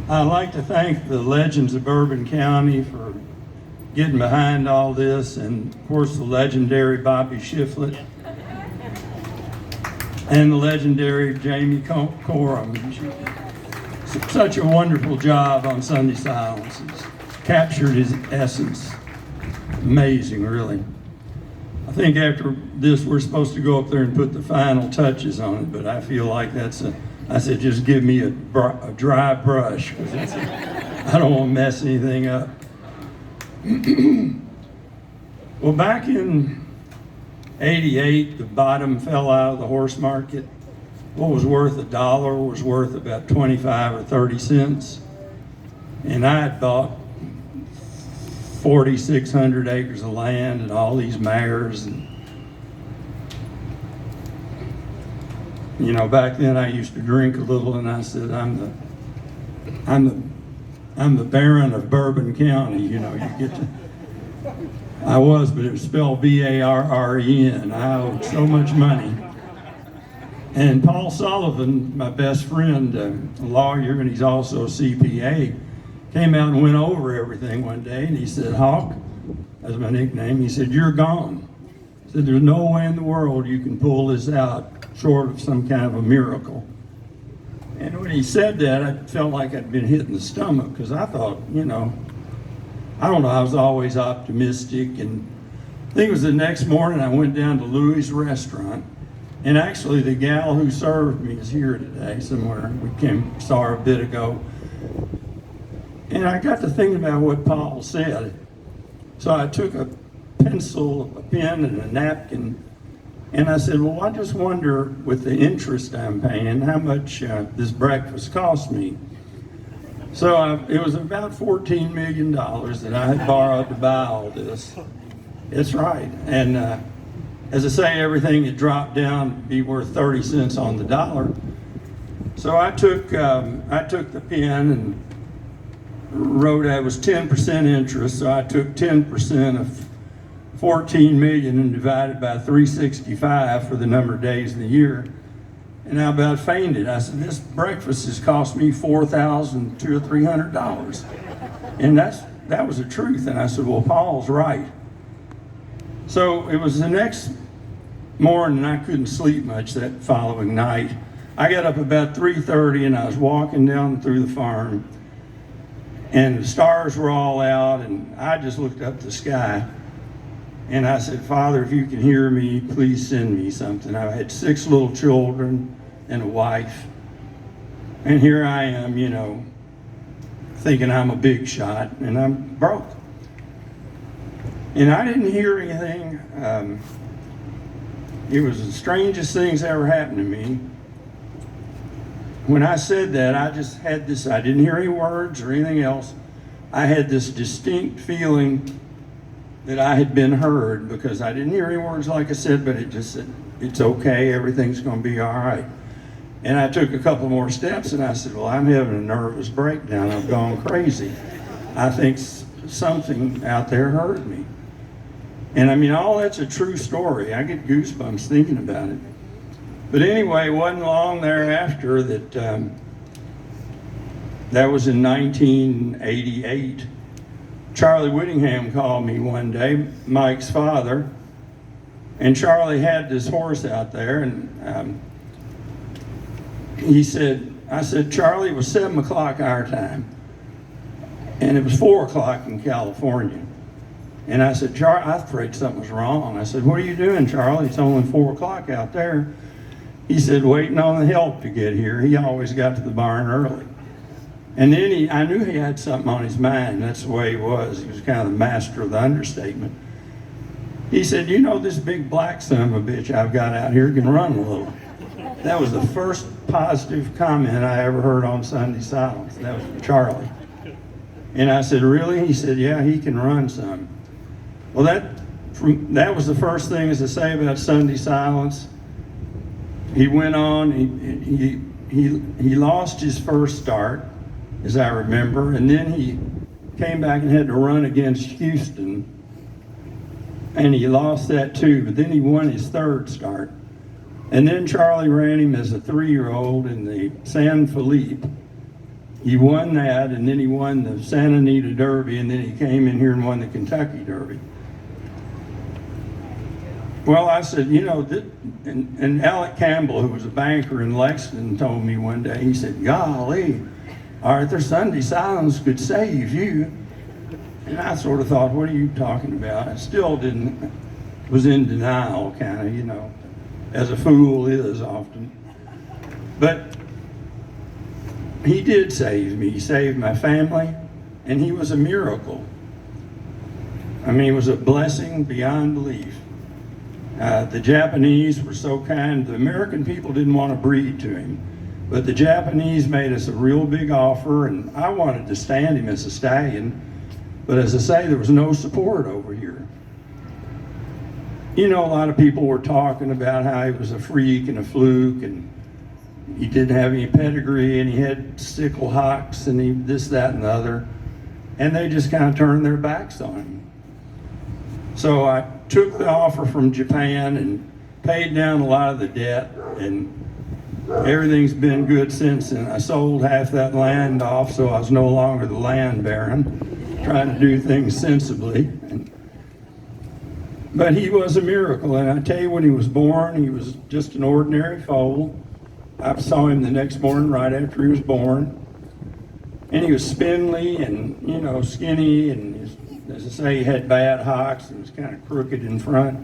I'd like to thank the Legends of Bourbon County for getting behind all this, and of course the legendary Bobby Shiflett and the legendary Jamie Coram. Such a wonderful job on Sunday Silences. Captured his essence. Amazing, really. I think after this we're supposed to go up there and put the final touches on it, but I feel like I said just give me a dry brush, because I don't want to mess anything up. Well, back in '88, the bottom fell out of the horse market. What was worth $1 was worth about 25 or 30 cents. And I had bought 4,600 acres of land and all these mares. And, you know, back then I used to drink a little, and I said, I'm the Baron of Bourbon County. You know, you get to. I was, but it was spelled B-A-R-R-E-N. I owed so much money. And Paul Sullivan, my best friend, a lawyer, and he's also a CPA, came out and went over everything one day, and he said, Hawk, that's my nickname, he said, you're gone. He said, there's no way in the world you can pull this out short of some kind of a miracle. And when he said that, I felt like I'd been hit in the stomach, because I thought, you know, I don't know, I was always optimistic. And I think it was the next morning I went down to Louis' restaurant, and actually the gal who served me is here today somewhere. We saw her a bit ago. And I got to thinking about what Paul said. So I took a pencil, a pen, and a napkin, and I said, well, I just wonder, with the interest I'm paying, how much this breakfast cost me. So it was about $14 million that I had borrowed to buy all this. It's right. And as I say, everything had dropped down to be worth 30 cents on the dollar. So I took the pen and wrote it was 10% interest. So I took 10% of 14 million and divided by 365 for the number of days of the year. And I about fainted. I said, this breakfast has cost me $4,200 or $300. And that was the truth. And I said, well, Paul's right. So it was the next morning, I couldn't sleep much that following night. I got up about 3:30 and I was walking down through the farm, and the stars were all out, and I just looked up the sky. And I said, Father, if you can hear me, please send me something. I had 6 little children and a wife. And here I am, you know, thinking I'm a big shot, and I'm broke. And I didn't hear anything. It was the strangest things ever happened to me. When I said that, I just had this, I didn't hear any words or anything else. I had this distinct feeling that I had been heard, because I didn't hear any words, like I said, but it just said, it's okay, everything's gonna be all right. And I took a couple more steps and I said, well, I'm having a nervous breakdown. I've gone crazy. I think something out there heard me. And I mean, all that's a true story. I get goosebumps thinking about it. But anyway, it wasn't long thereafter that, that was in 1988. Charlie Whittingham called me one day, Mike's father, and Charlie had this horse out there, and he said, I said, Charlie, it was 7 o'clock our time, and it was 4 o'clock in California. And I said, Charlie, I was afraid something was wrong. I said, what are you doing, Charlie? It's only 4 o'clock out there. He said, waiting on the help to get here. He always got to the barn early. And then I knew he had something on his mind. That's the way he was. He was kind of the master of the understatement. He said, you know, this big black son of a bitch I've got out here can run a little. That was the first positive comment I ever heard on Sunday Silence. That was from Charlie. And I said, really? He said, yeah, he can run some. Well, that was the first thing, as I say, about Sunday Silence. He went on, he lost his first start, as I remember, and then he came back and had to run against Houston, and he lost that too, but then he won his third start. And then Charlie ran him as a 3-year-old in the San Felipe. he won that, and then he won the Santa Anita Derby, and then he came in here and won the Kentucky Derby. Well, I said, you know, and Alec Campbell, who was a banker in Lexington, told me one day, he said, golly, Arthur, Sunday silence could save you. And I sort of thought, what are you talking about? I still was in denial, kind of, you know, as a fool is often. But he did save me. He saved my family, and he was a miracle. I mean, it was a blessing beyond belief. The Japanese were so kind. The American people didn't want to breed to him, but the Japanese made us a real big offer, and I wanted to stand him as a stallion, but as I say, there was no support over here. You know, a lot of people were talking about how he was a freak and a fluke, and he didn't have any pedigree, and he had sickle hocks, and he this, that, and the other, and they just kind of turned their backs on him. So I took the offer from Japan and paid down a lot of the debt, and everything's been good since then. I sold half that land off, so I was no longer the land baron, trying to do things sensibly. But he was a miracle, and I tell you, when he was born, he was just an ordinary foal. I saw him the next morning right after he was born, and he was spindly and, you know, skinny, and as I say, he had bad hocks and was kind of crooked in front.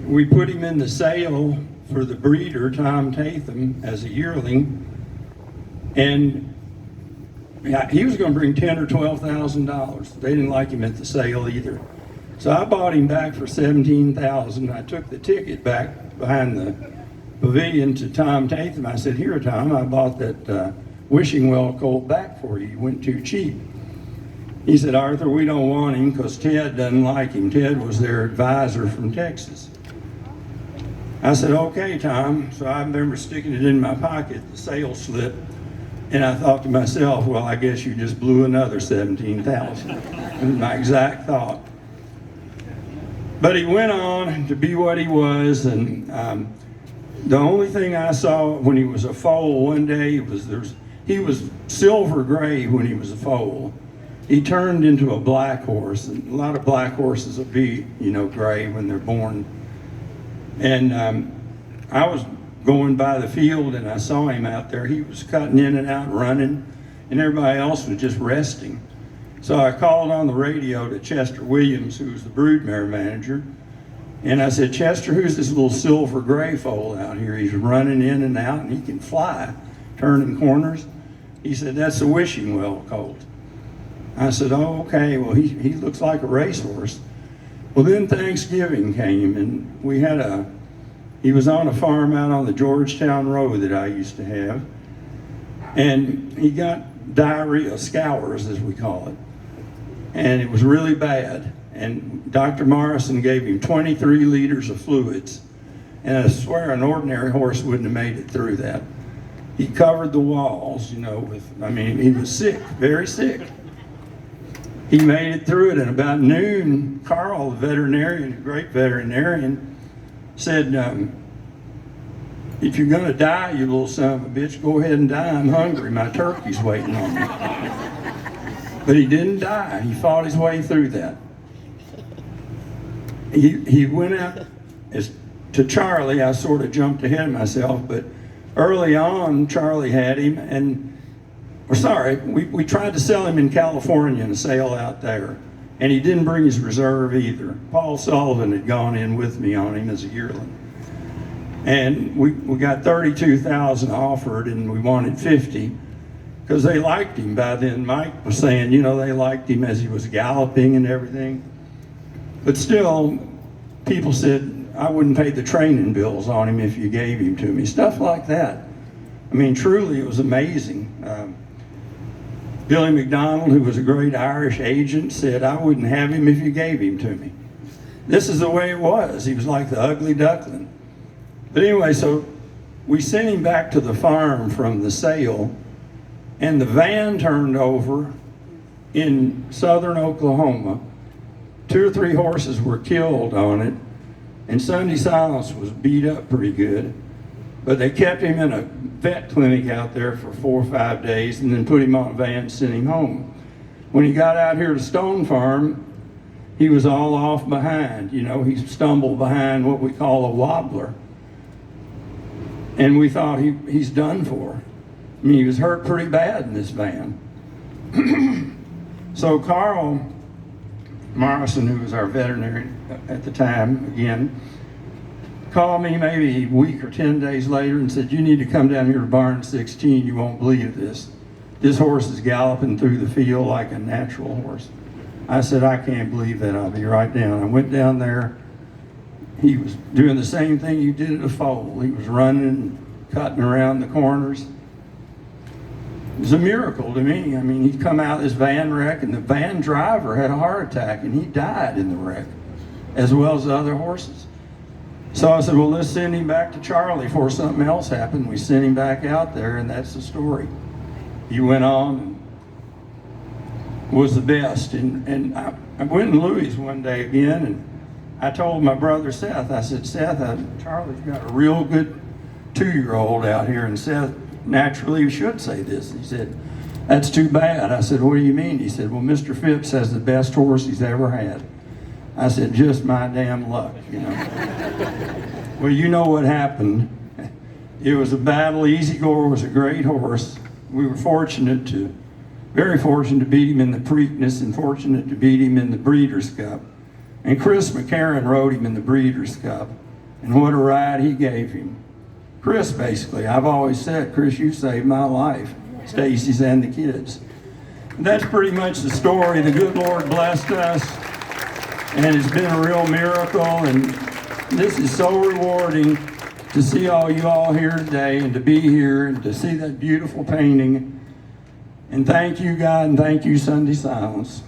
We put him in the sale for the breeder, Tom Tatham, as a yearling, and he was going to bring $10,000 or $12,000. They didn't like him at the sale either. So I bought him back for $17,000. I took the ticket back behind the pavilion to Tom Tatham. I said, here, Tom, I bought that Wishing Well colt back for you. You went too cheap. He said, Arthur, we don't want him because Ted doesn't like him. Ted was their advisor from Texas. I said, okay, Tom. So I remember sticking it in my pocket, the sales slip, and I thought to myself, well, I guess you just blew another $17,000. My exact thought. But he went on to be what he was, and the only thing I saw when he was a foal one day was he was silver gray when he was a foal. He turned into a black horse, and a lot of black horses will be, you know, gray when they're born. And I was going by the field, and I saw him out there. He was cutting in and out, running, and everybody else was just resting. So I called on the radio to Chester Williams, who was the broodmare manager, and I said, Chester, who's this little silver gray foal out here? He's running in and out, and he can fly, turning corners. He said, that's a Wishing Well colt. I said, oh, okay, well, he looks like a racehorse. Well, then Thanksgiving came, and he was on a farm out on the Georgetown Road that I used to have, and he got diarrhea, scours, as we call it, and it was really bad. And Dr. Morrison gave him 23 liters of fluids, and I swear an ordinary horse wouldn't have made it through that. He covered the walls, you know, he was sick, very sick. He made it through it, and about noon, Carl, the veterinarian, a great veterinarian, said, if you're gonna die, you little son of a bitch, go ahead and die. I'm hungry, my turkey's waiting on me. But he didn't die. He fought his way through that. He went out to Charlie. I sort of jumped ahead of myself, but early on, Charlie had him, and we tried to sell him in California in a sale out there, and he didn't bring his reserve either. Paul Sullivan had gone in with me on him as a yearling. And we got 32,000 offered, and we wanted 50 because they liked him by then. Mike was saying, you know, they liked him as he was galloping and everything. But still, people said, I wouldn't pay the training bills on him if you gave him to me. Stuff like that. I mean, truly, it was amazing. Billy McDonald, who was a great Irish agent, said, I wouldn't have him if you gave him to me. This is the way it was. He was like the ugly duckling. But anyway, so we sent him back to the farm from the sale, and the van turned over in southern Oklahoma. 2 or 3 horses were killed on it, and Sunday Silence was beat up pretty good. But they kept him in a vet clinic out there for 4 or 5 days and then put him on a van and sent him home. When he got out here to Stone Farm, he was all off behind. You know, he stumbled behind what we call a wobbler. And we thought he's done for. I mean, he was hurt pretty bad in this van. So Carl Morrison, who was our veterinarian at the time, again, called me maybe a week or 10 days later and said, you need to come down here to barn 16, you won't believe this. This horse is galloping through the field like a natural horse. I said, I can't believe that, I'll be right down. I went down there, he was doing the same thing you did at the foal. He was running, cutting around the corners. It was a miracle to me. I mean, he'd come out of this van wreck and the van driver had a heart attack and he died in the wreck, as well as the other horses. So I said, well, let's send him back to Charlie before something else happened. We sent him back out there, and that's the story. He went on and was the best. And I went in Louis one day again, and I told my brother Seth, I said, Seth, Charlie's got a real good 2-year-old out here. And Seth naturally should say this. He said, that's too bad. I said, what do you mean? He said, well, Mr. Phipps has the best horse he's ever had. I said, just my damn luck, you know. Well, you know what happened. It was a battle. Easy Gore was a great horse. We were very fortunate to beat him in the Preakness and fortunate to beat him in the Breeders' Cup. And Chris McCarron rode him in the Breeders' Cup. And what a ride he gave him. Chris, basically, I've always said, Chris, you saved my life, Stacy's and the kids. And that's pretty much the story. The good Lord blessed us. And it's been a real miracle, and this is so rewarding to see all you all here today and to be here and to see that beautiful painting. And thank you, God, and thank you, Sunday Silence.